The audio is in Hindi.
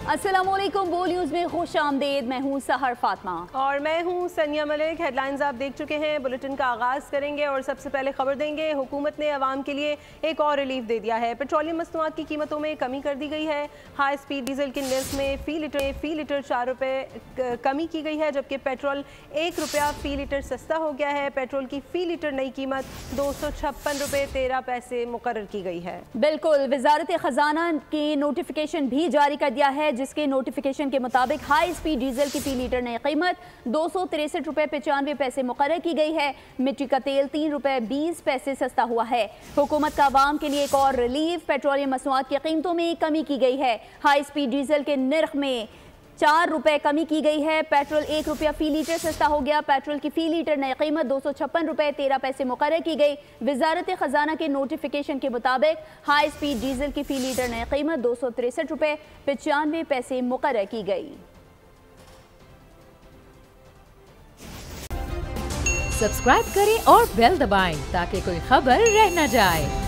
अस्सलामुअलैकुम, वो न्यूज़ में खुश आमदेद। मैं हूँ सहर फातिमा और मैं हूँ सनिया मलिक। हेडलाइंस आप देख चुके हैं। बुलेटिन का आगाज़ करेंगे और सबसे पहले खबर देंगे, हुकूमत ने अवाम के लिए एक और रिलीफ दे दिया है। पेट्रोलियम मसनूआत की कीमतों में कमी कर दी गई है। हाई स्पीड डीजल के निर्ख में फ़ी लीटर 4 रुपये कमी की गई है, जबकि पेट्रोल 1 रुपया फ़ी लीटर सस्ता हो गया है। पेट्रोल की फ़ी लीटर नई कीमत 256 रुपये 13 पैसे मुकर्रर की गई है। बिल्कुल, वजारत खजाना की नोटिफिकेशन भी जारी कर दिया है, जिसके नोटिफिकेशन के मुताबिक हाई स्पीड डीजल की फ़ी लीटर नई कीमत 263 रुपये 95 पैसे मुकर्रर की गई है। मिट्टी का तेल 3 रुपये 20 पैसे सस्ता हुआ है। हुकूमत का आवाम के लिए एक और रिलीफ, पेट्रोलियम मसनूआत की कीमतों में कमी की गई है। हाई स्पीड डीजल के निर्ख में 4 रुपये कमी की गई है। पेट्रोल 1 रुपया फ़ी लीटर सस्ता हो गया। पेट्रोल की फ़ी लीटर नई कीमत 256 रुपये 13 पैसे मुकर्रर की गई। वजारत खजाना के नोटिफिकेशन के मुताबिक हाई स्पीड डीजल की फ़ी लीटर नई कीमत 263 रुपये 95 पैसे मुकर्रर की गई। सब्सक्राइब करें और बेल दबाएं ताकि कोई खबर रह न जाए।